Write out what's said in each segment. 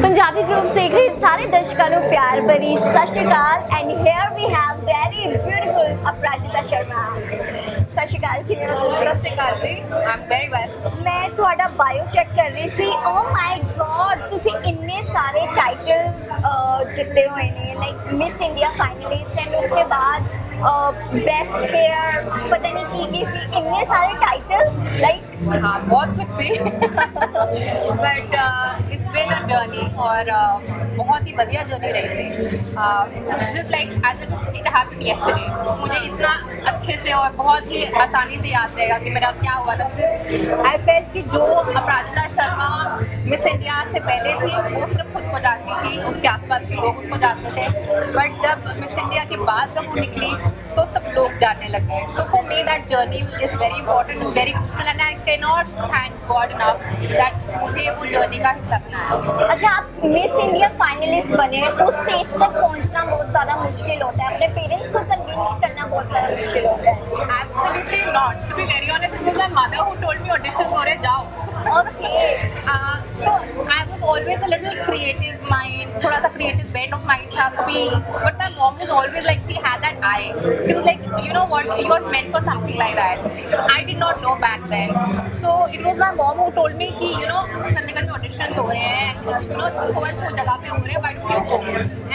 Punjabi group देख रहे सारे दर्शकों को प्यार भरी Sat Sri Akal and here we have very beautiful Aparajita Sharma. Sat Sri Akal किवें हो? Sat Sri Akal ji, I am very well. मैं ਤੁਹਾਡਾ ਬਾਇਓ ਚੈੱਕ ਕਰ ਰਹੀ ਸੀ। ਓ ਮਾਈ ਗॉड, ਤੁਸੀਂ ਇੰਨੇ ਸਾਰੇ ਟਾਈਟल्स ਜਿੱਤੇ ਹੋਏ ਨੇ, like miss India finalist and उसके बाद बेस्ट हेयर, पता नहीं की सी, इतने सारे टाइटल्स लाइक। हाँ, बहुत कुछ सी but it's been a journey और बहुत ही बढ़िया जर्नी रही सी। Just like as it happened yesterday. मुझे इतना अच्छे से और बहुत ही आसानी से याद रहेगा कि मेरा क्या हुआ था। आई फेल्ट कि जो अपराजिता शर्मा मिस इंडिया से पहले थी वो सिर्फ खुद को जानती थी, उसके आसपास के लोग उसको जानते थे, बट जब मिस इंडिया के बाद जब वो निकली तो सब लोग जानने लगे। So for me that journey is very important, very crucial and I can not thank God enough that मुझे वो जर्नी का हिस्सा बनाया। अच्छा, आप मिस इंडिया फाइनलिस्ट बने, उस स्टेज तक पहुंचना बहुत ज़्यादा मुश्किल होता है, अपने पेरेंट्स को कन्विंस करना बहुत ज़्यादा मुश्किल होता है। Absolutely not. To be very honest, it was my mother who told me auditions हो रहे, जाओ। Okay. तो I was always a little creative mind, थोड़ा सा creative bent of mind था कभी, but my mom was always like, she had that eye. She was like, you know what, you are meant for something like that. So I did not know back then. So it was my mom who told me कि you know Chandigarh में auditions हो रहे हैं, you know so and so जगह पे हो रहे हैं, but you go.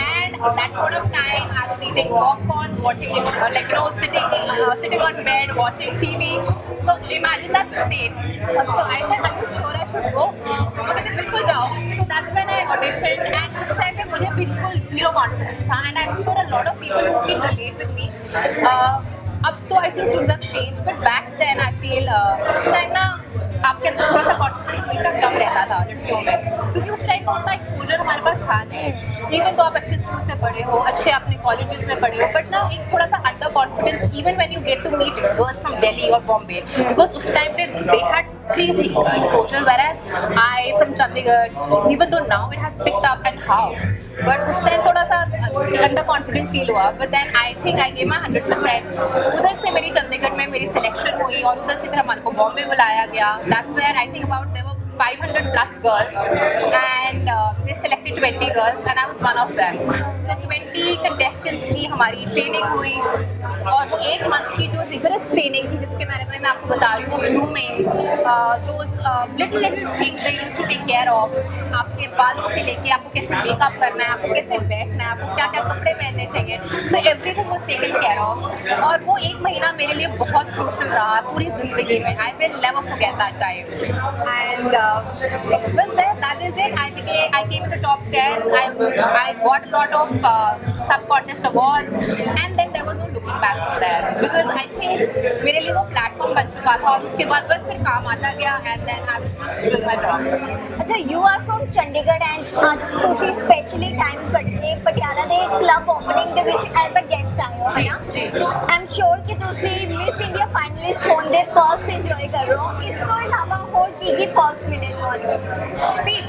And that point of time, I was eating popcorn, watching like you know sitting on bed watching TV. So imagine that state. So I said, are you sure I should go? तो मैं कहती बिल्कुल जाओ। So that's when I auditioned and उस time पे मुझे बिल्कुल zero confidence था and I'm sure a lot of people who can relate with me. अब तो I think things have changed, but back then I feel उस time ना आपके अंदर थोड़ा सा कॉन्फिडेंस हमेशा कम रहता था लड़कियों में, क्योंकि उस टाइम का उतना एक्सपोजर हमारे पास था नहीं। इवन तो आप अच्छे स्कूल से पढ़े हो, अच्छे अपने कॉलेजेस में पढ़े हो, बट ना एक थोड़ा सा under confidence even when you get to meet girls from Delhi और बॉम्बे, बिकॉज उस टाइम पे they had crazy exposure, whereas I from Chandigarh, even though now it has picked up and how, but उस time थोड़ा सा under confident feel हुआ, but then I think I gave my 100%। उधर से मेरी चंडीगढ़ में मेरी सिलेक्शन हुई और उधर से फिर हमारे को बॉम्बे बुलाया गया। That's where I think about there were 500 plus girls and they selected 20 girls and I was one of them. So 20 contestants की हमारी ट्रेनिंग हुई और वो एक मंथ की जो रिगरस ट्रेनिंग थी जिसके बारे में मैं आपको बता रही हूँ, grooming, those little things they used to take care of, आपके बालों से लेके आपको कैसे मेकअप करना है, आपको कैसे बैठना है, आपको क्या क्या कपड़े पहनने चाहिए, so everything was taken care of। और वो एक महीना मेरे लिए बहुत क्रूशियल रहा पूरी जिंदगी में। I will never forget that time and बस that is it। I came to the top 10। I got a lot of sub contest awards and then there was no looking back from there because I think मेरे लिए वो platform बन चुका था और उसके बाद बस फिर काम आता गया and then I was just doing my job। अच्छा, you are from Chandigarh and आज ਤੁਸੀਂ स्पेशली टाइम ਕੱਢ ਕੇ ਪਟਿਆਲਾ ਦੇ ਕਲੱਬ ਓਪਨਿੰਗ ਦੇ ਵਿੱਚ ਐਜ਼ ਅ ਗੈਸਟ ਆਏ ਹੋ, ਹੈ ਨਾ? ਆਈ ਐਮ ਸ਼ੋਰ ਕਿ ਤੁਸੀਂ ਮਿਸ ਇੰਡੀਆ ਫਾਈਨਲਿਸਟ ਹੋਣ ਦੇ ਪਰਕਸ ਇੰਜੋਏ ਕਰ ਰਹੇ ਹੋ। ਇਸ ਤੋਂ ਇਲਾਵਾ ਹੋਰ ਕੀ ਪਰਕਸ ਮਿਲੇ ਤੁਹਾਨੂੰ? See,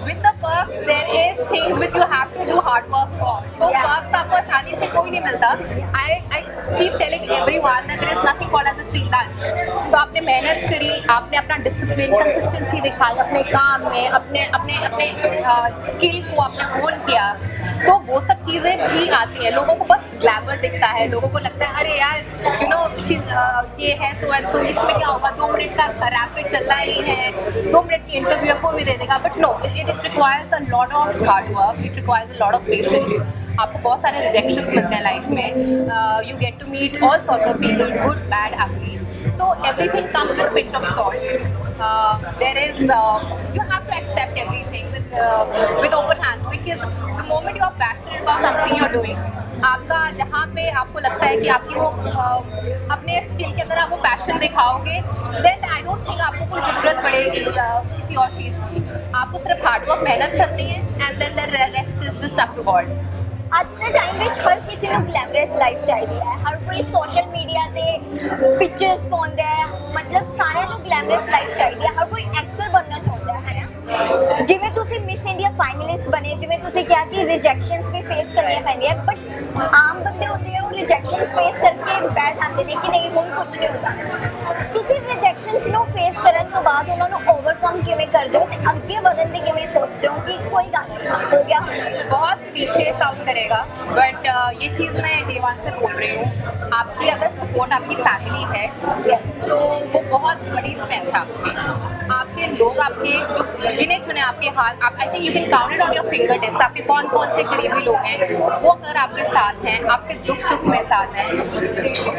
with the perks there is things which you have to do hard work for. So perks आपको आसानी से कोई नहीं मिलता। I keep telling everyone that there is nothing called as a free lunch। तो आपने मेहनत करी, आपने अपना डिसिप्लिन, कंसिस्टेंसी दिखाई अपने काम में, अपने स्किल को आपने होन किया, तो वो सब चीज़ें भी आती हैं। लोगों को बस ग्लैमर दिखता है, लोगों को लगता है अरे यार यू नो ये है सो एंड सो, इसमें क्या होगा, 2 मिनट का रैपिड चलना ही है, 2 मिनट की इंटरव्यू को भी दे देगा, but no, it requires a lot of hard work, it requires a lot of patience. आपको बहुत सारे रिजेक्शंस मिलते हैं लाइफ में, you get to meet all sorts of people, good bad ugly, so everything comes with pinch of salt. There is you have to accept everything with with open hands, because the moment you are passionate about something you're doing, आपका जहाँ पे आपको लगता है कि आपकी वो अपने स्किल के अंदर आप वो पैशन दिखाओगे, देन आई डोंट थिंक आपको कोई ज़रूरत पड़ेगी किसी और चीज़ की. आपको सिर्फ हार्डवर्क मेहनत करनी है, and then the rest is just up to God. ਅੱਜ ਦੇ ਟਾਈਮ ਵਿੱਚ ਹਰ ਕਿਸੇ ਨੂੰ ਗਲੈਮਰਸ ਲਾਈਫ ਚਾਹੀਦੀ ਹੈ. ਹਰ ਕੋਈ ਸੋਸ਼ਲ ਮੀਡੀਆ ਤੇ ਪਿਕਚਰਸ ਪਾਉਂਦਾ ਹੈ. ਮਤਲਬ ਸਾਰਿਆਂ ਨੂੰ ਗਲੈਮਰਸ ਲਾਈਫ ਚਾਹੀਦੀ ਹੈ. ਹਰ ਕੋਈ ਐਕਟਰ ਬਣਨਾ ਚਾਹੁੰਦਾ ਹੈ ਨਾ. ਜਿਵੇਂ ਤੁਸੀਂ ਮਿਸ ਇੰਡੀਆ ਫਾਈਨਲਿਸਟ ਬਣੇ, ਜਿਵੇਂ ਤੁਸੀਂ ਕਿਹਾ ਕਿ ਰਿਜੈਕਸ਼ਨਸ ਵੀ ਫੇਸ ਕਰਨੀਆਂ ਪੈਂਦੀਆਂ, ਬਟ ਆਮ ਬੰਦੇ ਹੁੰਦੇ ਆ ਉਹ ਰਿਜੈਕਸ਼ਨਸ ਫੇਸ ਕਰਕੇ ਬੈਠ ਜਾਂਦੇ ਨੇ ਕਿ ਨਹੀਂ ਹੁਣ ਕੁਝ ਨਹੀਂ ਹੁੰਦਾ. ਤੁਸੀਂ ਰਿਜੈਕਸ਼ਨਸ ਨੂੰ ਫੇਸ ਕਰਨ ਤੋਂ ਬਾਅਦ ਉਹਨਾਂ ਨੂੰ ਓਵਰਕਮ ਕਿਵੇਂ ਕਰਦੇ ਹੋ ਤੇ ਅੱਗੇ ਵਧਣ ਦੀ ਕਿਵੇਂ ਸੋਚਦੇ ਹੋ ਕਿ ਕੋਈ ਗੱਲ ਨਹੀਂ ਹੋ ਗਿਆ. बहुत क्लीशे साउंड करेगा, बट ये चीज़ मैं डे वन से बोल रही हूँ. आपकी अगर सपोर्ट आपकी फैमिली है तो वो बहुत बड़ी स्ट्रेंथ है आपकी. आपके लोग, आपके जो गिने चुने आपके हाल, आप I think you can count it on your finger tips. आपके कौन कौन से करीबी लोग हैं वो अगर आपके साथ हैं, आपके दुख सुख में साथ हैं,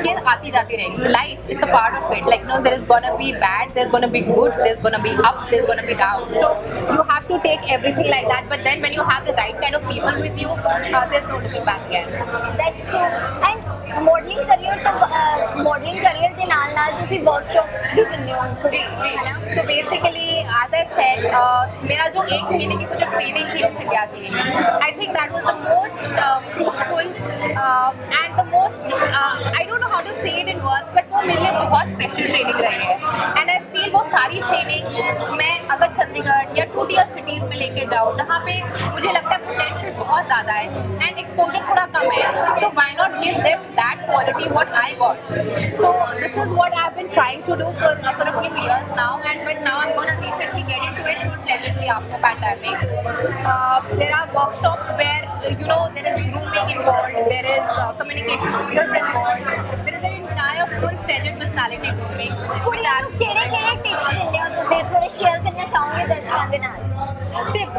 ये आती जाती रहेगी. Life it's a part of it. Like no there is gonna be bad, there is gonna be good, there is gonna be up, there is gonna be down. So you have to take everything like that, but then when you have the right kind of people with you, there's no looking back again. That's true. And modeling career तो modeling career ਦੇ ਨਾਲ ਨਾਲ ਤੁਸੀਂ workshops भी ਦਿੰਦੇ ਹੋ. जी जी है ना. So basically as I said, मेरा जो 1 महीने की मुझे ट्रेनिंग थी मिस इंडिया की, I think that was the most fruitful and the most I don't know how to say it in words, but वो मेरे लिए बहुत स्पेशल ट्रेनिंग रही है. एंड आई फील वो सारी ट्रेनिंग मैं अगर चंडीगढ़ या 2 टियर सिटीज़ में लेके जाऊँ जहाँ पे मुझे लगता है पोटेंशियल बहुत ज़्यादा है एंड एक्सपोजर थोड़ा कम है, so why not give them that quality what I got. So this is what I have been trying to do for a few years now, and but now I'm gonna recently get into it full-fledgedly after pandemic. There are workshops where you know there is grooming involved, there is communication skills involved, there is an entire full-fledged personality grooming. ਕੁੜੀਆਂ ਨੂੰ ਕਿਹੜੇ tips ਦਿੰਦੇ ਹੋ ਤੁਸੀਂ, ਥੋੜੇ share ਕਰਨਾ ਚਾਹੋਗੇ ਦਰਸ਼ਕਾਂ ਦੇ ਨਾਲ? Tips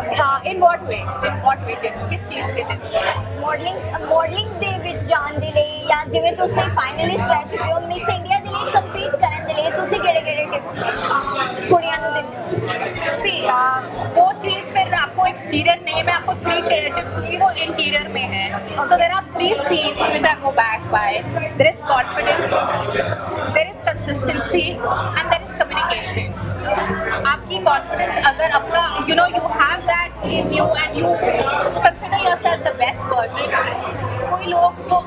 in what way? In what way tips? किस चीज़ के tips? ਮੋਡਲਿੰਗ ਦੇ ਵਿੱਚ ਜਾਣ ਦੇ ਲਈ, ਜਾਂ ਜਿਵੇਂ ਤੁਸੀਂ ਫਾਈਨਲਿਸਟ ਰਹਿ ਚੁੱਕੇ ਹੋ ਮਿਸ ਇੰਡੀਆ ਦੇ ਲਈ ਕੰਪੀਟ ਕਰਨ ਦੇ ਲਈ, ਤੁਸੀਂ ਕਿਹੜੇ ਟਿਪਸ ਕੁੜੀਆਂ ਨੂੰ ਦਿੰਦੇ ਹੋ? सी वो चीज़ फिर आपको एक्सटीरियर नहीं है, मैं आपको 3 टिप्स दूंगी, वो इंटीरियर में है. सो there are 3 C's which I go back by. There is confidence, there is consistency, and there is communication. आपकी कॉन्फिडेंस अगर आपका you know you have that in you and you consider yourself the best version. कोई लोग तो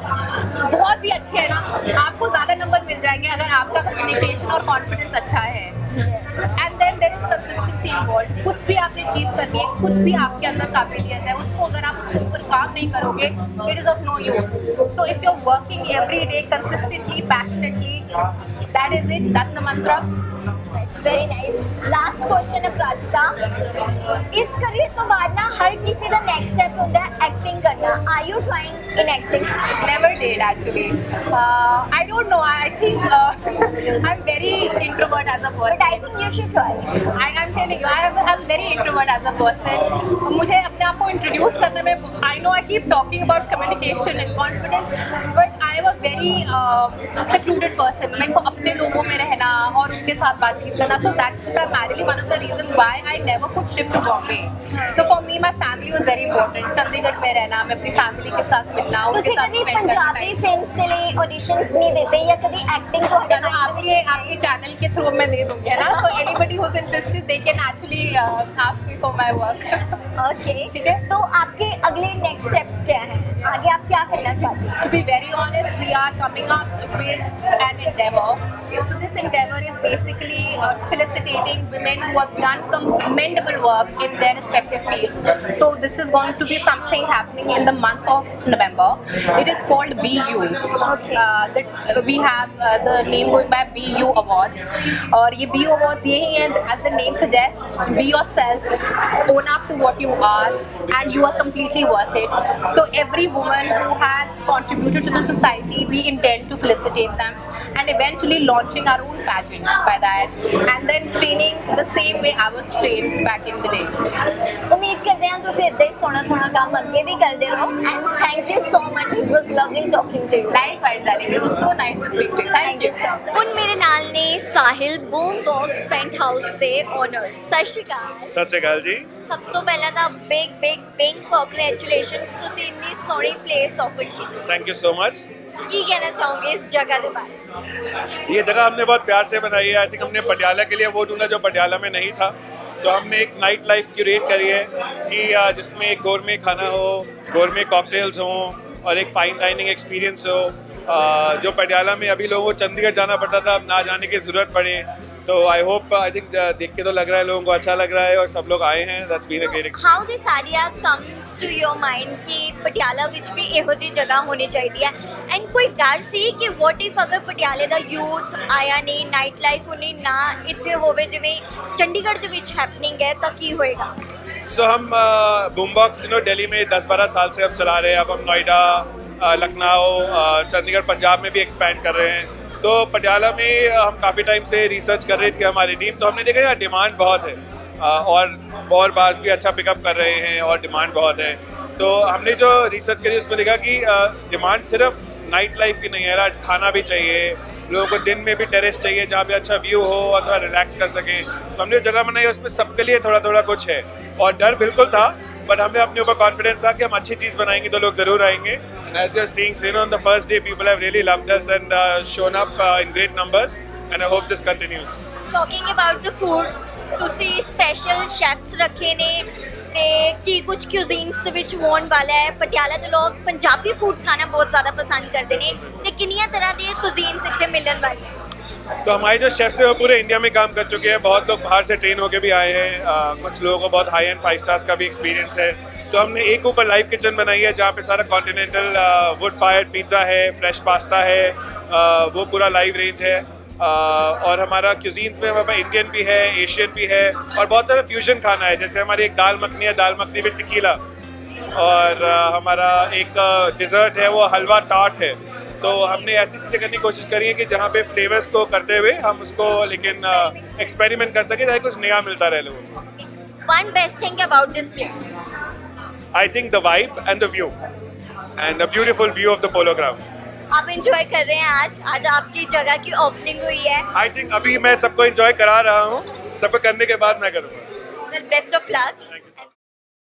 बहुत भी अच्छे हैं ना, आपको ज़्यादा नंबर मिल जाएंगे अगर आपका कम्युनिकेशन और कॉन्फिडेंस अच्छा है. And then there is consistency involve. कुछ भी आपने चीज़ करनी है, कुछ भी आपके अंदर काबिलियत है, उसको अगर आप उसके ऊपर काम नहीं करोगे, it is of no use. So if you are working every day consistently, passionately, that is it, that's the mantra. Very nice. Last question Aparajita, ਇਸ ਕਰੀਅਰ ਤੋਂ ਬਾਅਦ ਨਾ ਹਰ ਕਿਸੇ ਦਾ ਨੈਕਸਟ ਸਟੈਪ ਹੁੰਦਾ ਹੈ ਐਕਟਿੰਗ ਕਰਨਾ. Are you trying in acting? Never did actually. I don't know. I think I'm very introvert as a person. But I think you should try. I'm telling you, I'm very introvert as a person. मुझे अपने आप को introduce करने में, I know I keep talking about communication and confidence, but I am a very secluded person. मेरे को अपने लोगों में रहना और उनके साथ बातचीत करना. So that's primarily one of the reasons why I never could shift to Bombay. So for me, my family was very important. Chandigarh में रहना, मैं अपनी फैमिली के साथ मिलना, उनके ਤੁਸੀਂ साथ ਕਦੀ spend करना ਪੰਜਾਬੀ time. ਫਿਲਮਸ ਦੇ ਲਈ ਆਡੀਸ਼ਨਸ ਨਹੀਂ ਦਿੱਤੇ ਜਾਂ ਕਦੀ ਐਕਟਿੰਗ ਤੁਹਾਡੇ चलो आपके चैनल के थ्रू मैं दे दूंगी है ना. So anybody who's interested, they can actually ask me for my work. Okay, ठीक है. तो आपके अगले नेक्स्ट स्टेप्स क्या हैं? आगे आप क्या करना चाहते हैं? To be very honest, we are coming up with an endeavor. So this endeavor is basically felicitating women who have done commendable work in their respective fields. So this is going to be something happening in the month of November. It is called BU. Okay. We have the name going by BU Awards. और ये BU Awards यही है, as the name suggests, be yourself, own up to what you are, and you are completely worth it. So every woman who has contributed to the society, we intend to felicitate them, and eventually launching our own pageant by that, and then training the same way I was trained back in the day. ਉਮੀਦ ਕਰਦੇ ਹਾਂ ਤੁਸੀਂ ਇੱਦਾਂ ਹੀ सोना काम अगे भी करते रहो and thank you so much it was lovely talking to you Likewise, darling. It was so nice to speak to you. Thank you. ਹੁਣ ਮੇਰੇ ਨਾਲ ਨੇ Sahil boom box pant house ਦੇ ਓਨਰ। ਸਤਿ ਸ਼੍ਰੀ ਅਕਾਲ। ਸਤਿ ਸ਼੍ਰੀ ਅਕਾਲ ਜੀ। ਸਭ ਤੋਂ ਪਹਿਲਾਂ ਤਾਂ ਬਿਗ ਕੰਗ੍ਰੈਚੁਲੇਸ਼ਨਸ ਤੁਸੀਂ ਇੰਨੀ ਸੋਹਣੀ ਪਲੇਸ ऑफर की। Thank you so much. ਕੀ ਕਹਿਣਾ ਚਾਹੋਗੇ इस जगह के बारे में? ये जगह हमने बहुत प्यार से बनाई है। आई थिंक हमने पटियाला के लिए वो ढूंढा जो पटियाला में नहीं था, तो हमने एक नाइट लाइफ क्यूरेट करी है कि जिसमें एक गोरमे खाना हो, गोरमे कॉकटेल्स हों और एक फाइन डाइनिंग एक्सपीरियंस हो। जो पटियाला में अभी लोगों को चंडीगढ़ जाना पड़ता था, अब ना जाने की ज़रूरत पड़े। तो आई थिंक देख के तो लग रहा है लोगों को अच्छा लग रहा है और सब लोग आए हैं। That's been a great experience. How this idea comes to your mind कि पटियाला ਵਿੱਚ ਵੀ ਇਹੋ ਜਿਹੀ ਜਗ੍ਹਾ ਹੋਣੀ ਚਾਹੀਦੀ ਹੈ ਐਂਡ ਕੋਈ ਡਰ ਸੀ ਕਿ ਵਾਟ ਇਫ ਅਗਰ ਪਟਿਆਲੇ ਦਾ ਯੂਥ ਆਇਆ ਨਹੀਂ, ਨਾਈਟ ਲਾਈਫ ਉਹਨੇ ਨਾ ਇੱਥੇ ਹੋਵੇ ਜਿਵੇਂ ਚੰਡੀਗढ़ ਦੇ ਵਿੱਚ ਹੈਪਨਿੰਗ ਹੈ ਤਾਂ ਕੀ ਹੋਏਗਾ? सो हम बूमबॉक्स दिल्ली में 10-12 साल से हम चला रहे हैं। अब हम नोएडा, लखनऊ, चंडीगढ़, पंजाब में भी एक्सपैंड कर रहे हैं। तो पटियाला में हम काफ़ी टाइम से रिसर्च कर रहे थे हमारी टीम, तो हमने देखा यार डिमांड बहुत है और बार भी अच्छा पिकअप कर रहे हैं और डिमांड बहुत है। तो हमने जो रिसर्च करी उसमें देखा कि डिमांड सिर्फ नाइट लाइफ की नहीं है यार, खाना भी चाहिए लोगों को, दिन में भी टेरेस चाहिए जहाँ पे अच्छा व्यू हो और थोड़ा रिलैक्स कर सकें। तो हमने जो जगह बनाई उसमें सबके लिए थोड़ा थोड़ा कुछ है और डर बिल्कुल था, बट हमें अपने ऊपर कॉन्फिडेंस था कि हम अच्छी चीज़ बनाएंगे तो लोग ज़रूर आएंगे। As you're seeing, so, on the first day people have really loved us and shown up in great numbers, and I hope this continues. Talking about the food, ਤੁਸੀਂ ਸਪੈਸ਼ਲ ਸ਼ੈਫਸ ਰੱਖੇ ਨੇ ਤੇ ਕੀ ਕੁਝ ਕੁਜ਼ੀਨਸ ਦੇ ਵਿੱਚ ਹੋਣ ਵਾਲਾ ਹੈ? ਪਟਿਆਲਾ ਦੇ ਲੋਕ ਪੰਜਾਬੀ ਫੂਡ ਖਾਣਾ ਬਹੁਤ ਜ਼ਿਆਦਾ ਪਸੰਦ ਕਰਦੇ ਨੇ ਤੇ ਕਿੰਨੀਆਂ ਤਰ੍ਹਾਂ ਦੀਆਂ ਕੁਜ਼ੀਨਸ ਇੱਥੇ ਮਿਲਣ ਵਾਲੀਆਂ? तो हमारे जो शेफ्स हैं वो पूरे इंडिया में काम कर चुके हैं। बहुत लोग बाहर से ट्रेन होके भी आए हैं। कुछ लोगों को बहुत हाई एंड 5 स्टार्स का भी एक्सपीरियंस है। तो हमने एक ऊपर लाइव किचन बनाई है जहाँ पे सारा कॉन्टिनेंटल वुड फायर पिज़्ज़ा है, फ्रेश पास्ता है, वो पूरा लाइव रेंज है। और हमारा क्यूजीन्स में हमारे पास इंडियन भी है, एशियन भी है और बहुत सारा फ्यूजन खाना है। जैसे हमारी एक दाल मखनी है, दाल मखनी विद टीकीला, और हमारा एक डिज़र्ट है वो हलवा टार्ट है। तो हमने ऐसी चीज़ें करने की कोशिश करी है कि जहाँ पे फ्लेवर्स को करते हुए हम उसको लेकिन एक्सपेरिमेंट कर सके ताकि कुछ नया मिलता रहे लोगों को। One best thing about this place? I think the vibe and the view and the beautiful view of the polo ground. आप एंजॉय कर रहे हैं आज आपकी जगह की ओपनिंग हुई है। आई थिंक अभी मैं सबको एंजॉय करा रहा हूँ, सबको करने के बाद मैं करूँगा। Well best of luck. Thank you so much.